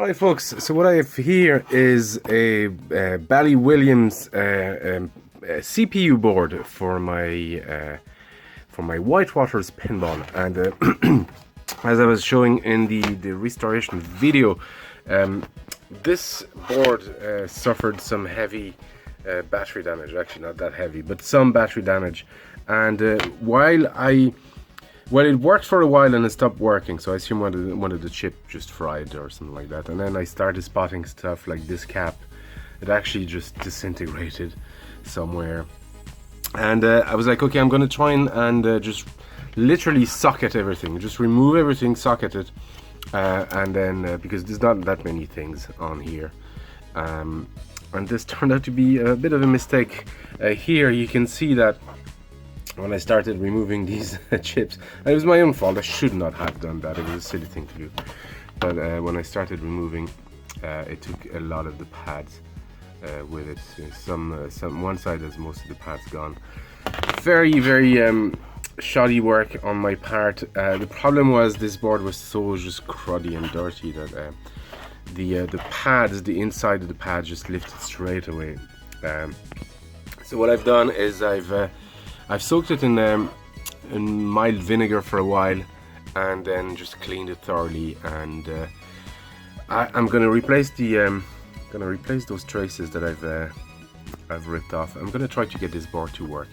Alright folks, so what I have here is a Bally Williams CPU board for my Whitewaters pinball, and as I was showing in the restoration video, this board suffered some heavy battery damage. Actually not that heavy, but some battery damage, and well, it worked for a while and it stopped working, so I assume one of the chip just fried or something like that. And then I started spotting stuff like this cap. It actually just disintegrated somewhere. And I was like, okay, I'm going to try and just literally socket everything. Just remove everything, socket it. And then, because there's not that many things on here. And this turned out to be a bit of a mistake. Here you can see that when I started removing these chips, and it was my own fault, I should not have done that, it was a silly thing to do. But when I started removing, it took a lot of the pads with it. One side has most of the pads gone. Very shoddy work on my part. The problem was this board was so just cruddy and dirty that the pads, the inside of the pad just lifted straight away. So what I've done is I've soaked it in mild vinegar for a while, and then just cleaned it thoroughly. And I'm gonna replace those traces that I've ripped off. I'm gonna try to get this board to work.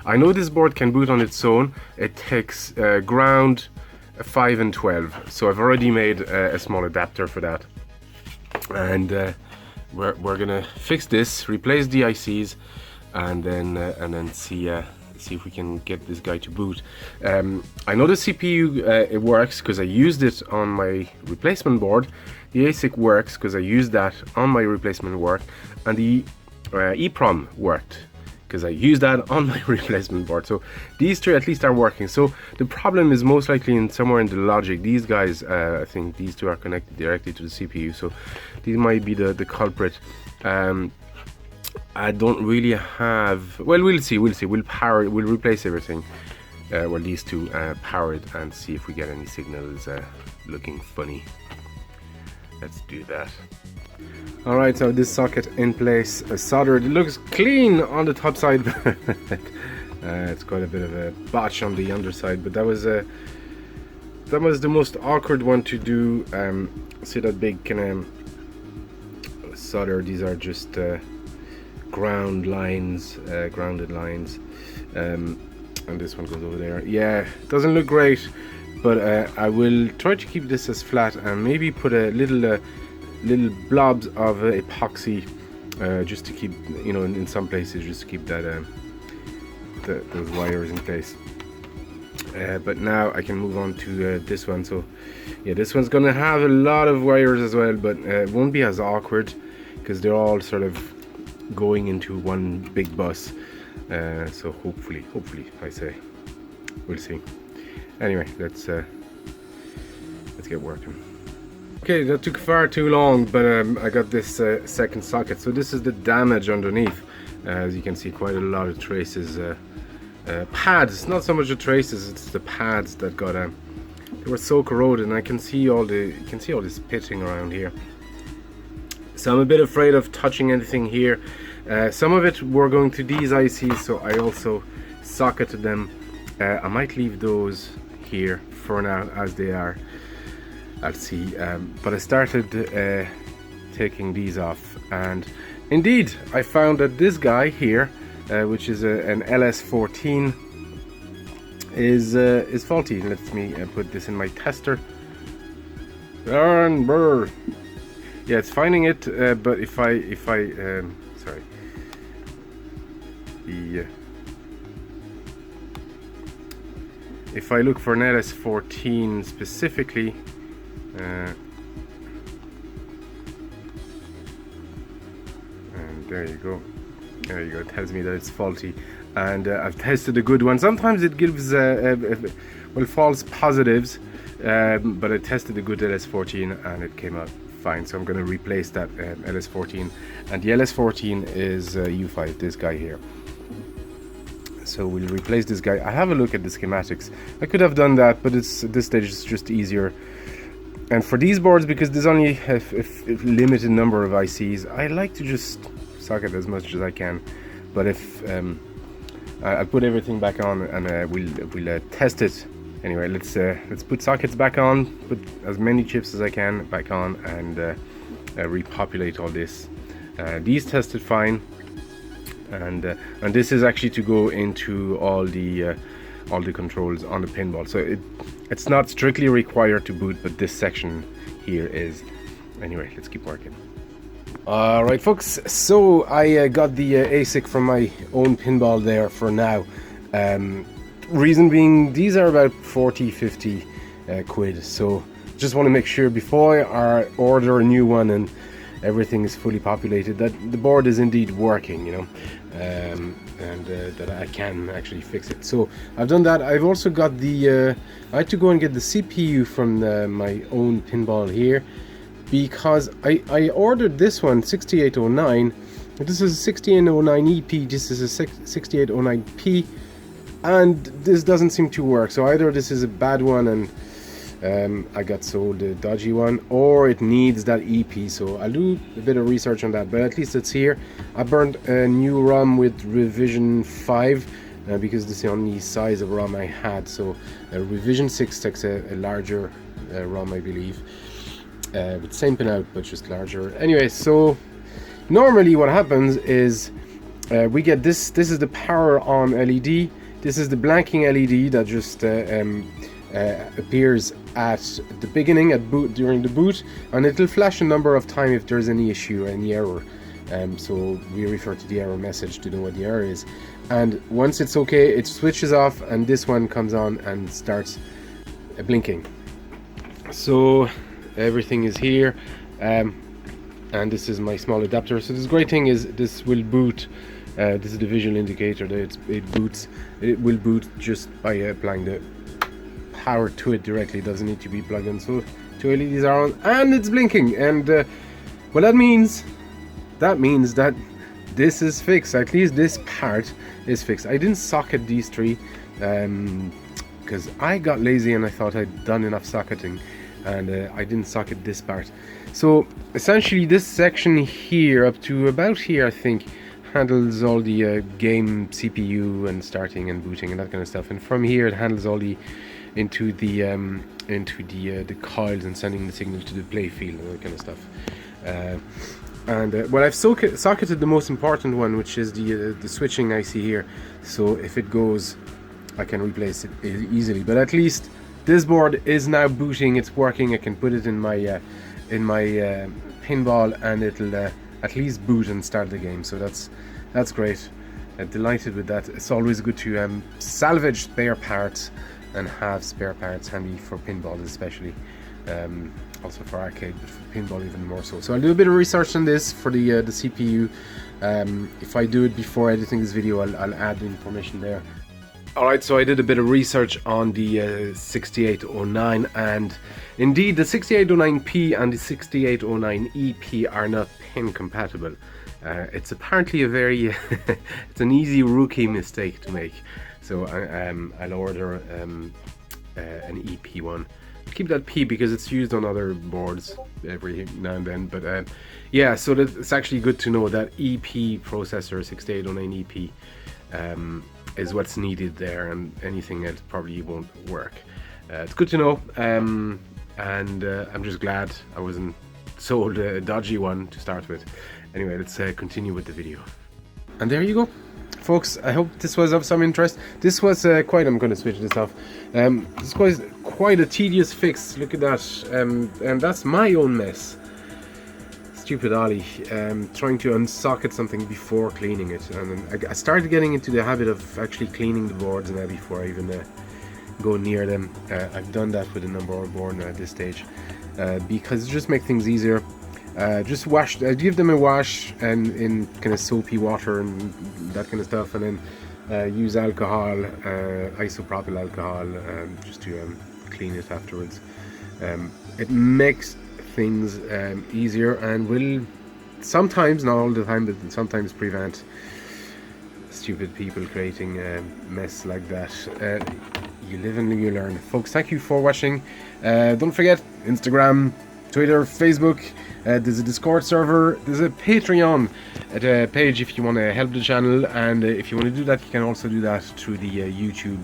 I know this board can boot on its own. It takes ground 5 and 12, so I've already made a small adapter for that. And we're gonna fix this, replace the ICs, and then see if we can get this guy to boot. I know the CPU it works because I used it on my replacement board. The ASIC works because I used that on my replacement board, and the EEPROM worked because I used that on my replacement board. So these two at least are working. So the problem is most likely somewhere in the logic. These guys, I think these two are connected directly to the CPU, so these might be the culprit. I don't really have, well, we'll see, we'll power it, we'll replace everything, well, these two, power it, and see if we get any signals looking funny. Let's do that. Alright, so this socket in place, soldered. It looks clean on the top side. It's quite a bit of a botch on the underside, but that was the most awkward one to do. See that big kind of solder, these are just grounded lines, and this one goes over there. Yeah, doesn't look great, but I will try to keep this as flat and maybe put a little blobs of epoxy just to keep, you know, in some places, just to keep that those wires in place. But now I can move on to this one. So yeah, this one's gonna have a lot of wires as well, but it won't be as awkward because they're all sort of going into one big bus. So hopefully I say, we'll see. Anyway, let's get working. Okay, that took far too long, but I got this second socket. So this is the damage underneath. As you can see, quite a lot of traces. Pads, not so much the traces, it's the pads that got they were so corroded, and I can see all this pitting around here. So I'm a bit afraid of touching anything here. Some of it were going to these ICs, so I also socketed them. I might leave those here for now as they are. I'll see. But I started taking these off, and indeed I found that this guy here, which is an LS14, is faulty. Let me put this in my tester. Yeah, it's finding it, but if I sorry, if I look for an LS14 specifically, and there you go, it tells me that it's faulty, and I've tested a good one. Sometimes it gives well, false positives, but I tested a good LS14 and it came out fine. So I'm going to replace that LS14, and the LS14 is U5, this guy here. So we'll replace this guy. I have a look at the schematics. I could have done that, but at this stage it's just easier And for these boards, because there's only a limited number of ICs, I like to just socket as much as I can. But if I'll put everything back on, and we'll test it. Anyway, let's put sockets back on, put as many chips as I can back on, and repopulate all this. These tested fine, and this is actually to go into all the controls on the pinball. So it's not strictly required to boot, but this section here is. Anyway, let's keep working. Alright folks, so I got the ASIC from my own pinball there for now. Reason being, these are about 40-50 quid, so just want to make sure before I order a new one and everything is fully populated that the board is indeed working, you know, and that I can actually fix it. So I've done that. I've also got the I had to go and get the CPU from my own pinball here, because I ordered this one 6809. This is a 6809 EP, this is a 6809P, and this doesn't seem to work. So either this is a bad one and I got sold a dodgy one, or it needs that EP. So I'll do a bit of research on that, but at least it's here. I burned a new ROM with revision 5 because this is the only size of ROM I had. So revision 6 takes a larger ROM, I believe, with same pinout but just larger. Anyway, so normally what happens is we get this. This is the power on LED. This is the blanking LED that just appears at the beginning, at boot, during the boot, and it will flash a number of times if there's any issue or any error. So we refer to the error message to know what the error is, and once it's okay, it switches off and this one comes on and starts blinking. So everything is here, and this is my small adapter. So this great thing is this will boot. This is the visual indicator that it boots. It will boot just by applying the power to it directly. It doesn't need to be plugged in. So two LEDs are on and it's blinking, and what that means that this is fixed. At least this part is fixed. I didn't socket these three because I got lazy and I thought I'd done enough socketing, and I didn't socket this part. So essentially this section here up to about here, I think, handles all the game CPU and starting and booting and that kind of stuff, and from here it handles all the into the coils and sending the signal to the play field and that kind of stuff. Well, I've socketed the most important one, which is the switching IC here. So if it goes, I can replace it easily. But at least this board is now booting. It's working. I can put it in my pinball, and it'll at least boot and start the game. So that's great. Delighted with that. It's always good to salvage spare parts and have spare parts handy for pinball, especially. Also for arcade, but for pinball even more so. So I'll do a bit of research on this for the CPU. If I do it before editing this video, I'll add the information there. Alright, so I did a bit of research on the 6809, and indeed the 6809P and the 6809EP are not pin compatible. It's apparently a very it's an easy rookie mistake to make. So I'll order an EP one. Keep that P because it's used on other boards every now and then. But yeah, so it's actually good to know that EP processor 6809EP is what's needed there, and anything else probably won't work. It's good to know, and I'm just glad I wasn't sold a dodgy one to start with. Anyway, let's continue with the video. And there you go, folks. I hope this was of some interest. This was quite, I'm going to switch this off. This was quite a tedious fix. Look at that, and that's my own mess. Stupid Ollie, trying to unsocket something before cleaning it, and I started getting into the habit of actually cleaning the boards now before I even go near them. I've done that with a number of boards at this stage because it just makes things easier. Just wash, give them a wash and in kind of soapy water and that kind of stuff, and then use alcohol, isopropyl alcohol, just to clean it afterwards. It makes things easier and will sometimes, not all the time, but sometimes prevent stupid people creating a mess like that. You live and you learn, folks. Thank you for watching. Don't forget, Instagram, Twitter, Facebook. There's a Discord server. There's a Patreon page if you want to help the channel, and if you want to do that, you can also do that through the YouTube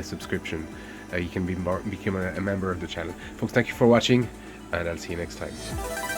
subscription. You can become a member of the channel. Folks, thank you for watching, and I'll see you next time.